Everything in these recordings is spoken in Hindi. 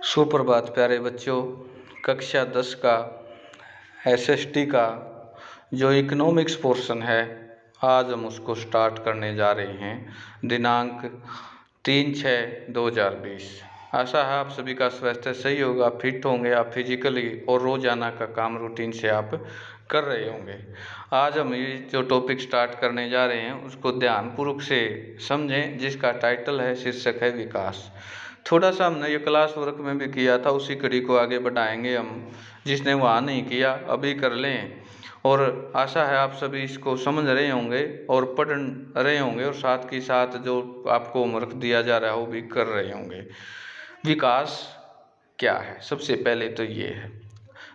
सुप्रभात प्यारे बच्चों। कक्षा 10 का एसएसटी का जो इकोनॉमिक्स पोर्शन है, आज हम उसको स्टार्ट करने जा रहे हैं। दिनांक 3/6/2020। आशा है आप सभी का स्वास्थ्य सही होगा, फिट होंगे आप फिजिकली और रोजाना का काम रूटीन से आप कर रहे होंगे। आज हम ये जो टॉपिक स्टार्ट करने जा रहे हैं उसको ध्यानपूर्वक से समझें, जिसका टाइटल है, शीर्षक है विकास। थोड़ा सा हमने ये क्लास वर्क में भी किया था, उसी कड़ी को आगे बढ़ाएंगे हम। जिसने वहाँ नहीं किया अभी कर लें। और आशा है आप सभी इसको समझ रहे होंगे और पढ़ रहे होंगे, और साथ के साथ जो आपको होमवर्क दिया जा रहा है वो भी कर रहे होंगे। विकास क्या है? सबसे पहले तो ये है,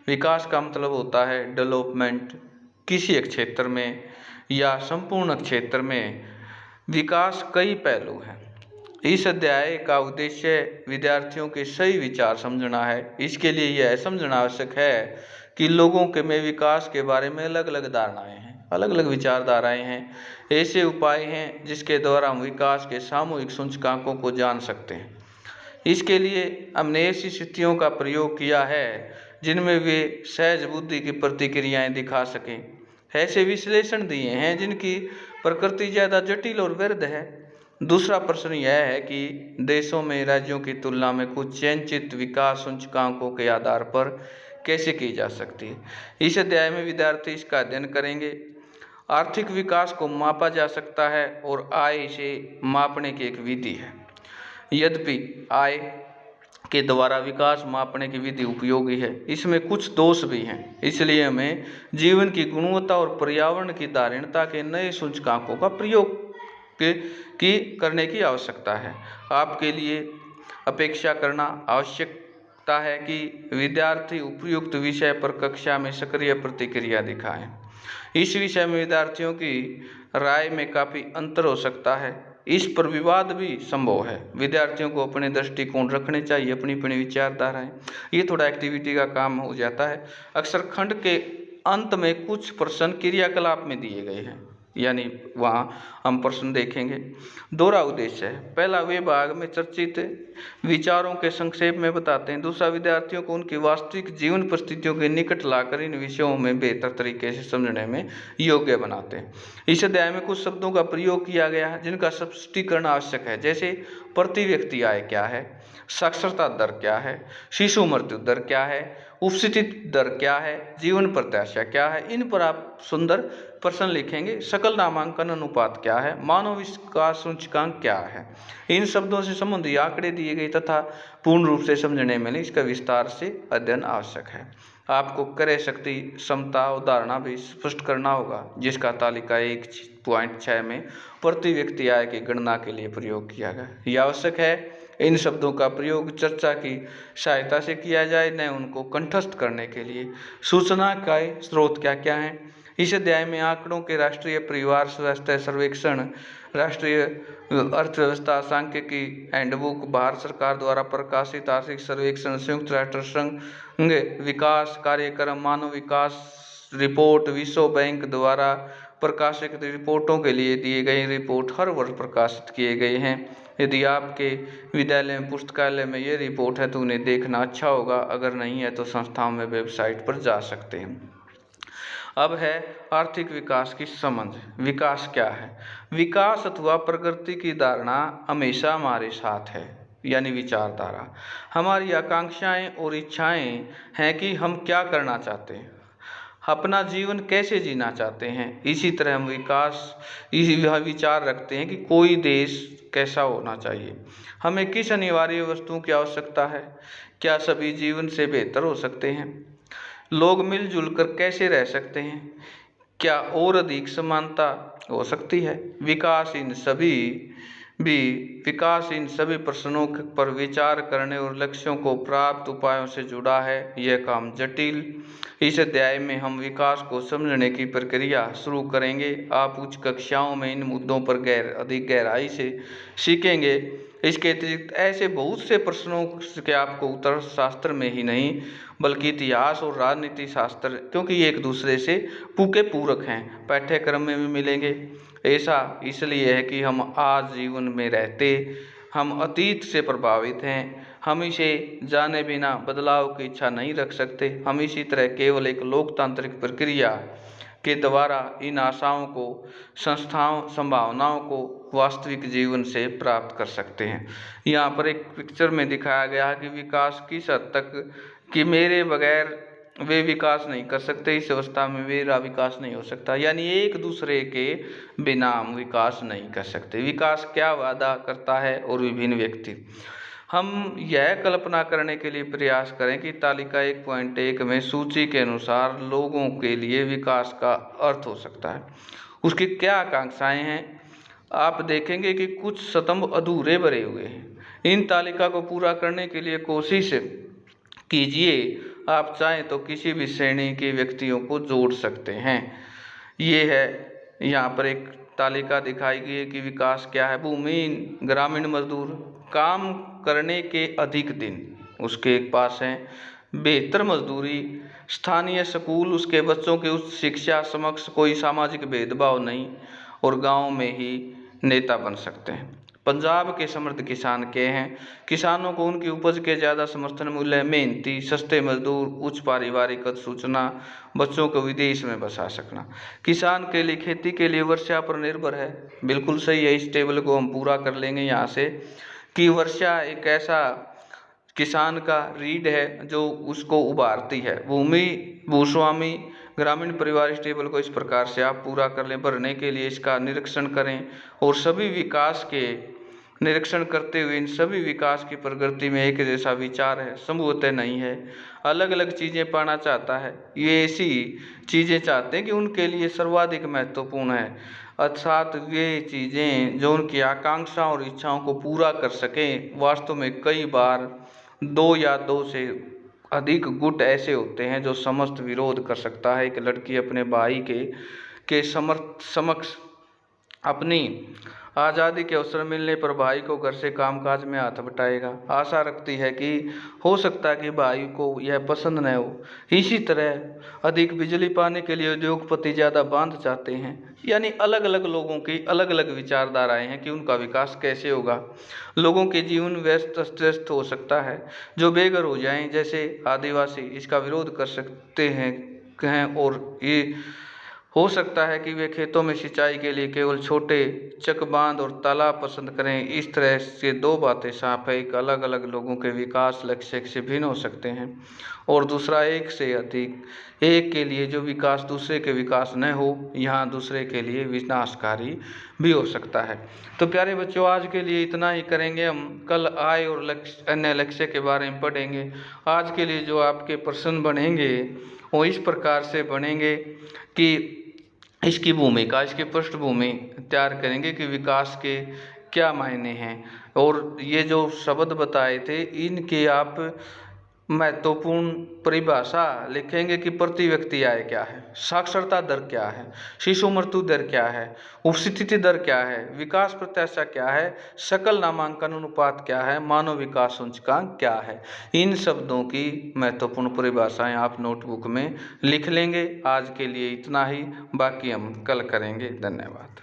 विकास का मतलब होता है डेवलपमेंट। किसी एक क्षेत्र में या संपूर्ण क्षेत्र में विकास कई पहलू हैं। इस अध्याय का उद्देश्य विद्यार्थियों के सही विचार समझना है। इसके लिए यह समझना आवश्यक है कि लोगों के में विकास के बारे में अलग अलग धारणाएं हैं, अलग अलग विचारधाराएं हैं। ऐसे उपाय हैं जिसके द्वारा हम विकास के सामूहिक सूचकांकों को जान सकते हैं। इसके लिए हमने ऐसी स्थितियों का प्रयोग किया है जिनमें वे सहज बुद्धि की प्रतिक्रियाएं दिखा सकें। ऐसे विश्लेषण दिए हैं जिनकी प्रकृति ज़्यादा जटिल और वृहद है। दूसरा प्रश्न यह है कि देशों में राज्यों की तुलना में कुछ चयनित विकास सूचकांकों के आधार पर कैसे की जा सकती है। इस अध्याय में विद्यार्थी इसका अध्ययन करेंगे। आर्थिक विकास को मापा जा सकता है और आय इसे मापने की एक विधि है। यद्यपि आय के द्वारा विकास मापने की विधि उपयोगी है, इसमें कुछ दोष भी हैं। इसलिए हमें जीवन की गुणवत्ता और पर्यावरण की धारणता के नए सूचकांकों का प्रयोग करने की आवश्यकता है। आपके लिए अपेक्षा करना आवश्यकता है कि विद्यार्थी उपयुक्त विषय पर कक्षा में सक्रिय प्रतिक्रिया दिखाएं। इस विषय में विद्यार्थियों की राय में काफ़ी अंतर हो सकता है, इस पर विवाद भी संभव है। विद्यार्थियों को अपने दृष्टिकोण रखने चाहिए, अपनी अपनी विचारधाराएं। ये थोड़ा एक्टिविटी का काम हो जाता है। अक्सर खंड के अंत में कुछ प्रश्न क्रियाकलाप में दिए गए हैं, यानी वहाँ हम प्रश्न देखेंगे। दोहरा उद्देश्य है, पहला वे भाग में चर्चित विचारों के संक्षेप में बताते हैं। दूसरा विद्यार्थियों को उनकी वास्तविक जीवन परिस्थितियों के निकट लाकर इन विषयों में बेहतर तरीके से समझने में योग्य बनाते हैं। इस अध्याय में कुछ शब्दों का प्रयोग किया गया है जिनका स्पष्टीकरण आवश्यक है, जैसे प्रति व्यक्ति आय क्या है, साक्षरता दर क्या है, शिशु मृत्यु दर क्या है, उपस्थिति दर क्या है, जीवन प्रत्याशा क्या है। इन पर आप सुंदर प्रश्न लिखेंगे। सकल नामांकन अनुपात क्या है, मानव विकास सूचकांक क्या है। इन शब्दों से संबंधित आंकड़े दिए गए तथा पूर्ण रूप से समझने में इसका विस्तार से अध्ययन आवश्यक है। आपको क्रय शक्ति क्षमता अवधारणा भी स्पष्ट करना होगा, जिसका तालिका 1.6 में प्रति व्यक्ति आय की गणना के लिए प्रयोग किया गया। यह आवश्यक है इन शब्दों का प्रयोग चर्चा की सहायता से किया जाए, न उनको कंठस्थ करने के लिए। सूचना का स्रोत क्या क्या है? इस अध्याय में आंकड़ों के राष्ट्रीय परिवार स्वास्थ्य सर्वेक्षण, राष्ट्रीय अर्थव्यवस्था सांख्यिकी हैंडबुक, भारत सरकार द्वारा प्रकाशित आर्थिक सर्वेक्षण, संयुक्त राष्ट्र संघ विकास कार्यक्रम, मानव विकास रिपोर्ट, विश्व बैंक द्वारा प्रकाशित रिपोर्टों के लिए दिए गए रिपोर्ट हर वर्ष प्रकाशित किए गए हैं। यदि आपके विद्यालय में पुस्तकालय में ये रिपोर्ट है तो उन्हें देखना अच्छा होगा, अगर नहीं है तो संस्थाओं में वेबसाइट पर जा सकते हैं। अब है आर्थिक विकास की समझ। विकास क्या है? विकास अथवा प्रगति की धारणा हमेशा हमारे साथ है, यानी विचारधारा। हमारी आकांक्षाएं और इच्छाएं हैं कि हम क्या करना चाहते हैं, अपना जीवन कैसे जीना चाहते हैं। इसी तरह हम यह विचार रखते हैं कि कोई देश कैसा होना चाहिए, हमें किस अनिवार्य वस्तुओं की आवश्यकता है, क्या सभी जीवन से बेहतर हो सकते हैं, लोग मिलजुल कर कैसे रह सकते हैं, क्या और अधिक समानता हो सकती है। विकास इन सभी प्रश्नों पर विचार करने और लक्ष्यों को प्राप्त उपायों से जुड़ा है। यह काम जटिल। इस अध्याय में हम विकास को समझने की प्रक्रिया शुरू करेंगे। आप उच्च कक्षाओं में इन मुद्दों पर अधिक गहराई से सीखेंगे। इसके अतिरिक्त ऐसे बहुत से प्रश्नों के आपको उत्तर शास्त्र में ही नहीं बल्कि इतिहास और राजनीति शास्त्र, क्योंकि ये एक दूसरे से पूरक हैं, पाठ्यक्रम में भी मिलेंगे। ऐसा इसलिए है कि हम आज जीवन में रहते हम अतीत से प्रभावित हैं। हम इसे जाने बिना बदलाव की इच्छा नहीं रख सकते। हम इसी तरह केवल एक लोकतांत्रिक प्रक्रिया के द्वारा इन आशाओं को, संस्थाओं, संभावनाओं को वास्तविक जीवन से प्राप्त कर सकते हैं। यहाँ पर एक पिक्चर में दिखाया गया है कि विकास किस हद तक कि मेरे बगैर वे विकास नहीं कर सकते, इस अवस्था में मेरा विकास नहीं हो सकता, यानी एक दूसरे के बिना हम विकास नहीं कर सकते। विकास क्या वादा करता है और विभिन्न व्यक्ति, हम यह कल्पना करने के लिए प्रयास करें कि तालिका 1.1 में सूची के अनुसार लोगों के लिए विकास का अर्थ हो सकता है, उसकी क्या आकांक्षाएं हैं। आप देखेंगे कि कुछ स्तंभ अधूरे भरे हुए हैं। इन तालिका को पूरा करने के लिए कोशिश कीजिए। आप चाहें तो किसी भी श्रेणी के व्यक्तियों को जोड़ सकते हैं। ये है, यहाँ पर एक तालिका दिखाई गई है कि विकास क्या है। भूमिहीन ग्रामीण मजदूर, काम करने के अधिक दिन उसके पास हैं, बेहतर मजदूरी, स्थानीय स्कूल, उसके बच्चों की उच्च शिक्षा, समक्ष कोई सामाजिक भेदभाव नहीं, और गांव में ही नेता बन सकते हैं। पंजाब के समृद्ध किसान के हैं, किसानों को उनकी उपज के ज़्यादा समर्थन मूल्य, मेहनती, सस्ते मजदूर, उच्च पारिवारिक सूचना, बच्चों को विदेश में बसा सकना। किसान के लिए, खेती के लिए वर्षा पर निर्भर है। बिल्कुल सही है। इस टेबल को हम पूरा कर लेंगे यहाँ से कि वर्षा एक ऐसा किसान का रीढ़ है जो उसको उभारती है। भूमि भूस्वामी ग्रामीण परिवार, इस टेबल को इस प्रकार से आप पूरा कर लें। भरने के लिए इसका निरीक्षण करें और सभी विकास के निरीक्षण करते हुए इन सभी विकास की प्रगति में एक जैसा विचार है, संभवतः नहीं है, अलग अलग चीज़ें पाना चाहता है। ये ऐसी चीज़ें चाहते हैं कि उनके लिए सर्वाधिक महत्वपूर्ण है, अर्थात वे चीज़ें जो उनकी आकांक्षाओं और इच्छाओं को पूरा कर सकें। वास्तव में कई बार दो या दो से अधिक गुट ऐसे होते हैं जो समस्त विरोध कर सकता है। एक लड़की अपने भाई के समक्ष अपनी आज़ादी के अवसर मिलने पर भाई को घर से कामकाज में हाथ बटाएगा। आशा रखती है कि हो सकता है कि भाई को यह पसंद न हो। इसी तरह अधिक बिजली पाने के लिए उद्योगपति ज़्यादा बांध चाहते हैं। यानी अलग अलग लोगों की अलग अलग विचारधाराएं हैं कि उनका विकास कैसे होगा। लोगों के जीवन व्यस्त हो सकता है। जो बेघर हो जाएं, जैसे आदिवासी, इसका विरोध कर सकते हैं और ये हो सकता है कि वे खेतों में सिंचाई के लिए केवल छोटे चकबांध और तालाब पसंद करें। इस तरह से दो बातें साफ है, एक अलग अलग लोगों के विकास लक्ष्य से भिन्न हो सकते हैं, और दूसरा एक से अधिक, एक के लिए जो विकास दूसरे के विकास न हो, यहाँ दूसरे के लिए विनाशकारी भी हो सकता है। तो प्यारे बच्चों, आज के लिए इतना ही करेंगे। हम कल आय और अन्य लक्ष्य के बारे में पढ़ेंगे। आज के लिए जो आपके प्रश्न बनेंगे वो इस प्रकार से बनेंगे कि इसकी भूमिका, इसकी पृष्ठभूमि तैयार करेंगे कि विकास के क्या मायने हैं, और ये जो शब्द बताए थे इनके आप महत्वपूर्ण परिभाषा लिखेंगे कि प्रति व्यक्ति आय क्या है, साक्षरता दर क्या है, शिशु मृत्यु दर क्या है, उपस्थिति दर क्या है, विकास प्रत्याशा क्या है, सकल नामांकन अनुपात क्या है, मानव विकास सूचकांक क्या है। इन शब्दों की महत्वपूर्ण परिभाषाएं आप नोटबुक में लिख लेंगे। आज के लिए इतना ही, बाकी हम कल करेंगे। धन्यवाद।